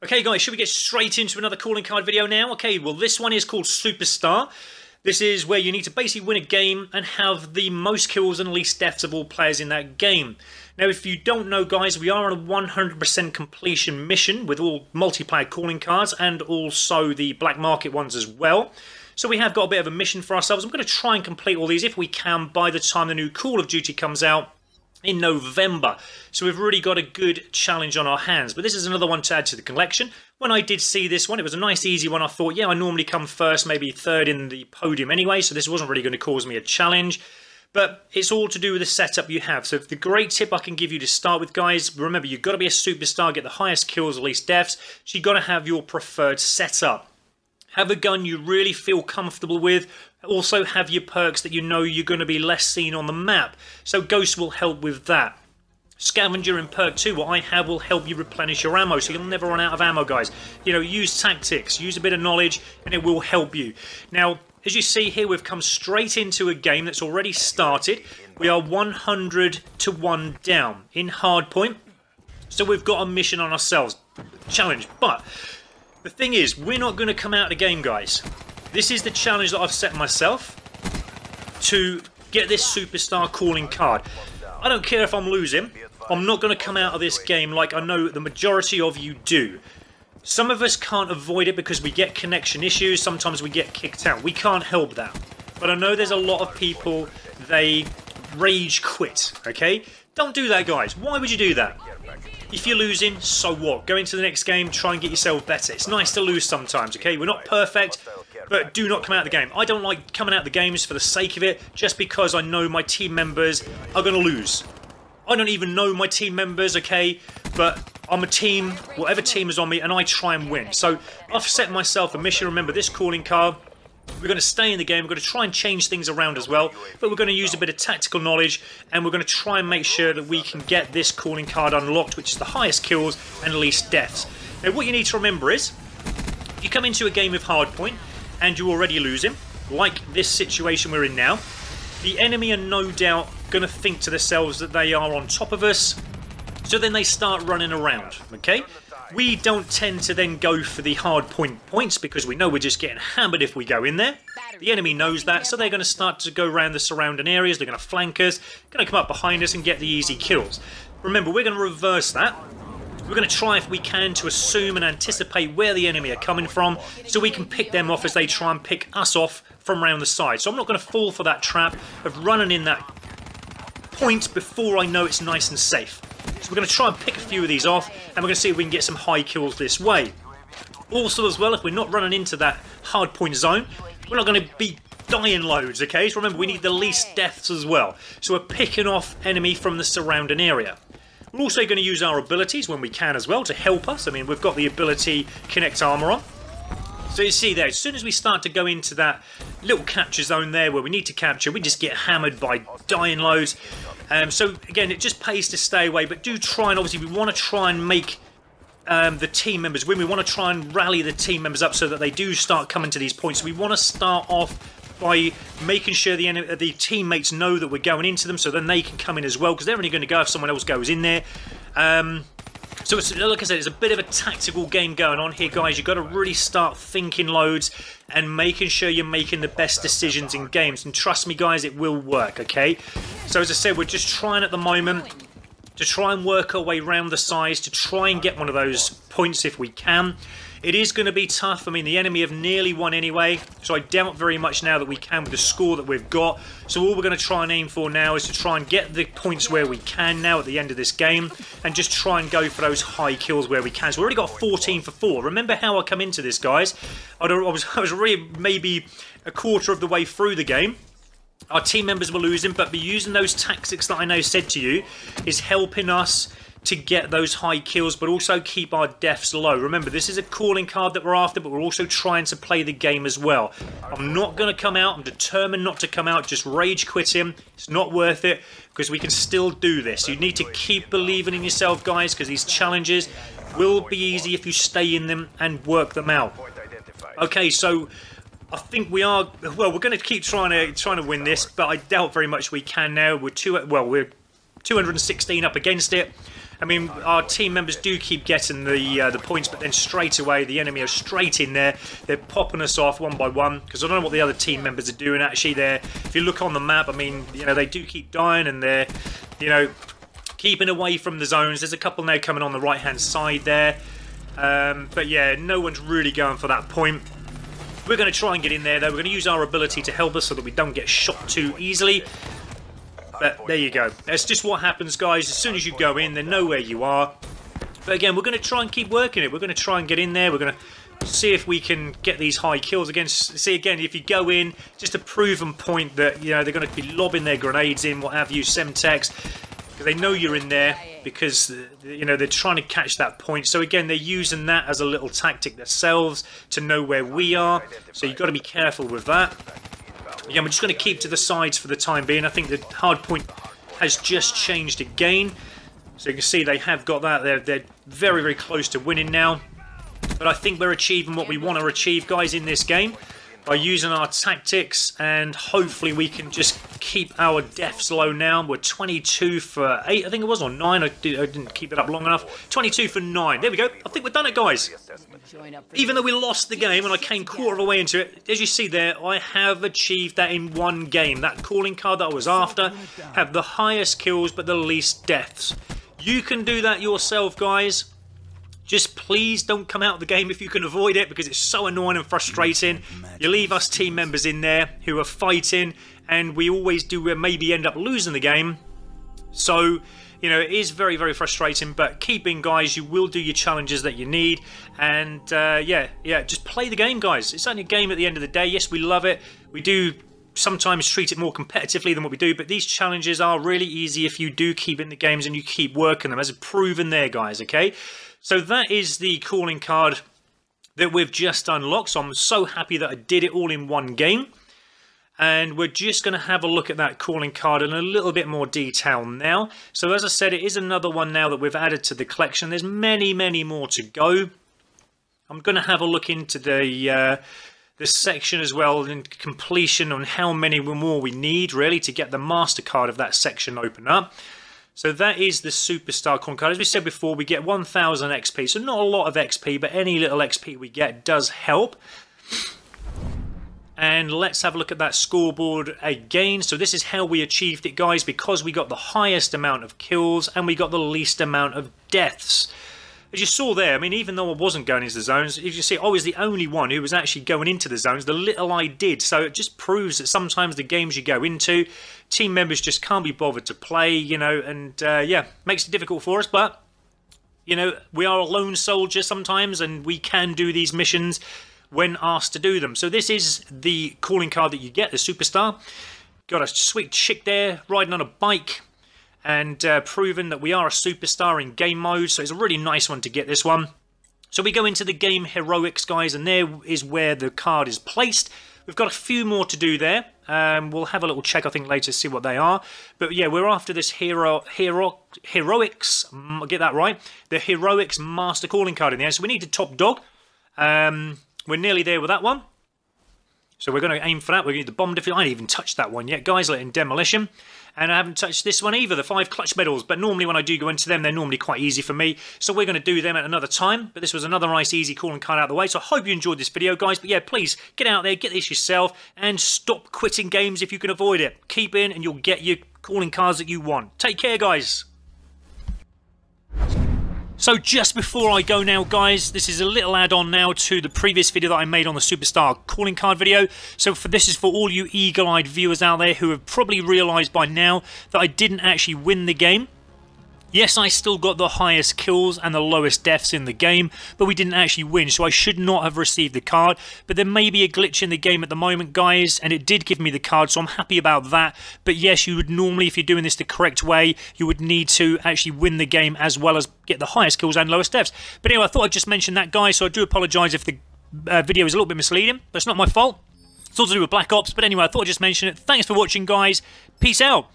Okay guys, should we get straight into another calling card video now? Okay, well this one is called Superstar. This is where you need to basically win a game and have the most kills and least deaths of all players in that game. Now if you don't know guys, we are on a 100% completion mission with all multiplayer calling cards and also the black market ones as well. So we have got a bit of a mission for ourselves. I'm going to try and complete all these if we can by the time the new Call of Duty comes out in November. So we've really got a good challenge on our hands. But this is another one to add to the collection. When I did see this one, it was a nice easy one. I thought, yeah, I normally come first, maybe third in the podium anyway, so this wasn't really going to cause me a challenge. But it's all to do with the setup you have. So the great tip I can give you to start with, guys, remember, you've got to be a superstar, get the highest kills, least deaths. So you've got to have your preferred setup. Have a gun you really feel comfortable with. Also have your perks that you know you're going to be less seen on the map. So Ghost will help with that. Scavenger and perk 2, what I have, will help you replenish your ammo, so you'll never run out of ammo, guys. You know, use tactics, use a bit of knowledge, and it will help you. Now, as you see here, we've come straight into a game that's already started. We are 100 to 1 down in hardpoint. So we've got a mission on ourselves. Challenge. But the thing is, we're not going to come out of the game, guys. This is the challenge that I've set myself to get this superstar calling card. I don't care if I'm losing. I'm not going to come out of this game like I know the majority of you do. Some of us can't avoid it because we get connection issues. Sometimes we get kicked out. We can't help that. But I know there's a lot of people, they rage quit, okay? Don't do that, guys. Why would you do that? If you're losing, so what? Go into the next game, try and get yourself better. It's nice to lose sometimes, okay? We're not perfect, but do not come out of the game. I don't like coming out of the games for the sake of it, just because I know my team members are going to lose. I don't even know my team members, okay? But I'm a team, whatever team is on me, and I try and win. So I've set myself a mission. Remember, this calling card, we're going to stay in the game. We're going to try and change things around as well. But we're going to use a bit of tactical knowledge. And we're going to try and make sure that we can get this calling card unlocked, which is the highest kills and least deaths. Now, what you need to remember is, if you come into a game of hardpoint and you're already losing, like this situation we're in now, the enemy are no doubt going to think to themselves that they are on top of us. So then they start running around, okay? We don't tend to then go for the hard points because we know we're just getting hammered if we go in there. The enemy knows that, so they're going to start to go around the surrounding areas. They're going to flank us, going to come up behind us and get the easy kills. Remember, we're going to reverse that. We're going to try, if we can, to assume and anticipate where the enemy are coming from so we can pick them off as they try and pick us off from around the side. So I'm not going to fall for that trap of running in that point before I know it's nice and safe. So we're going to try and pick a few of these off, and we're going to see if we can get some high kills this way. Also as well, if we're not running into that hard point zone, we're not going to be dying loads, okay? So remember, we need the least deaths as well. So we're picking off enemy from the surrounding area. We're also going to use our abilities when we can as well to help us. I mean, we've got the ability Connect Armor on. So you see there, as soon as we start to go into that little capture zone there where we need to capture, we just get hammered by dying loads. So again, it just pays to stay away, but do try and, obviously, we want to try and make the team members win. We want to try and rally the team members up so that they do start coming to these points. So we want to start off by making sure the teammates know that we're going into them, so then they can come in as well, because they're only going to go if someone else goes in there. So it's, like I said, it's a bit of a tactical game going on here, guys. You've got to really start thinking loads and making sure you're making the best decisions in games. And trust me, guys, it will work, okay? So as I said, we're just trying at the moment to try and work our way around the sides, to try and get one of those points if we can. It is going to be tough. I mean, the enemy have nearly won anyway, so I doubt very much now that we can with the score that we've got. So all we're going to try and aim for now is to try and get the points where we can now at the end of this game, and just try and go for those high kills where we can. So we've already got 14 for 4. Remember how I come into this, guys? I was really maybe a quarter of the way through the game. Our team members were losing, but by using those tactics that I know said to you is helping us to get those high kills, but also keep our deaths low. Remember, this is a calling card that we're after, but we're also trying to play the game as well. I'm not going to come out. I'm determined not to come out. Just rage quit him. It's not worth it, because we can still do this. You need to keep believing in yourself, guys, because these challenges will be easy if you stay in them and work them out. Okay, so I think we are, well, we're going to keep trying to win this, but I doubt very much we can now. We're 216 up against it. I mean, our team members do keep getting the points, but then straight away the enemy are straight in there. They're popping us off one by one, because I don't know what the other team members are doing. Actually, if you look on the map, I mean, you know, they do keep dying, and they're, you know, keeping away from the zones. There's a couple now coming on the right-hand side there. But yeah, no one's really going for that point. We're going to try and get in there, though. We're going to use our ability to help us so that we don't get shot too easily. But there you go. That's just what happens, guys. As soon as you go in, they know where you are. But again, we're going to try and keep working it. We're going to try and get in there. We're going to see if we can get these high kills again. See, again, if you go in, just a proven point that, you know, they're going to be lobbing their grenades in, what have you, Semtex, because they know you're in there, because, you know, they're trying to catch that point. So again, they're using that as a little tactic themselves to know where we are. So you've got to be careful with that. Again, we're just going to keep to the sides for the time being. I think the hard point has just changed again. So you can see they have got that. They're very, very close to winning now. But I think we're achieving what we want to achieve, guys, in this game by using our tactics, and hopefully we can just keep our deaths low now. We're 22 for 8, I think it was, or 9. I didn't keep it up long enough. 22 for 9. There we go. I think we've done it, guys. Even though we lost the game and I came quarter of the way into it, as you see there, I have achieved that in one game. That calling card that I was after, have the highest kills but the least deaths. You can do that yourself, guys. Just please don't come out of the game if you can avoid it, because it's so annoying and frustrating. You leave us team members in there who are fighting, and we always do maybe end up losing the game. So, you know, it is very, very frustrating, but keep in, guys. You will do your challenges that you need, and yeah, just play the game, guys. It's only a game at the end of the day. Yes, we love it. We do sometimes treat it more competitively than what we do, but these challenges are really easy if you do keep in the games and you keep working them, as proven there, guys, okay? So that is the calling card that we've just unlocked, so I'm so happy that I did it all in one game. And we're just going to have a look at that calling card in a little bit more detail now. So as I said, it is another one now that we've added to the collection. There's many, many more to go. I'm going to have a look into the section as well, and completion on how many more we need really to get the master card of that section open up. So that is the Superstar calling card. As we said before, we get 1000 XP. So not a lot of XP, but any little XP we get does help. And let's have a look at that scoreboard again. So this is how we achieved it, guys, because we got the highest amount of kills and we got the least amount of deaths. As you saw there, I mean, even though I wasn't going into the zones, as you see, I was the only one who was actually going into the zones, the little I did. So it just proves that sometimes the games you go into, team members just can't be bothered to play, you know, and yeah, makes it difficult for us. But, you know, we are a lone soldier sometimes, and we can do these missions when asked to do them. So this is the calling card that you get, the Superstar. Got a sweet chick there riding on a bike, and proven that we are a superstar in game mode, so it's a really nice one to get, this one. So we go into the game heroics, guys, and there is where the card is placed. We've got a few more to do there. We'll have a little check, I think, later to see what they are. But yeah, we're after this heroics, I'll get that right, the heroics master calling card in there. So we need the top dog. We're nearly there with that one. So we're going to aim for that. We're going to need the bomb defeat. I haven't even touched that one yet, guys, in demolition. And I haven't touched this one either, the 5 clutch medals. But normally when I do go into them, they're normally quite easy for me. So we're going to do them at another time. But this was another nice, easy calling card out of the way. So I hope you enjoyed this video, guys. But yeah, please get out there, get this yourself, and stop quitting games if you can avoid it. Keep in, and you'll get your calling cards that you want. Take care, guys. So just before I go now, guys, this is a little add-on now to the previous video that I made on the Superstar calling card video. So this is for all you eagle-eyed viewers out there who have probably realised by now that I didn't actually win the game. Yes, I still got the highest kills and the lowest deaths in the game, but we didn't actually win, so I should not have received the card. But there may be a glitch in the game at the moment, guys, and it did give me the card, so I'm happy about that. But yes, you would normally, if you're doing this the correct way, you would need to actually win the game as well as get the highest kills and lowest deaths. But anyway, I thought I'd just mention that, guys, so I do apologise if the video is a little bit misleading, but it's not my fault. It's all to do with Black Ops, but anyway, I thought I'd just mention it. Thanks for watching, guys. Peace out.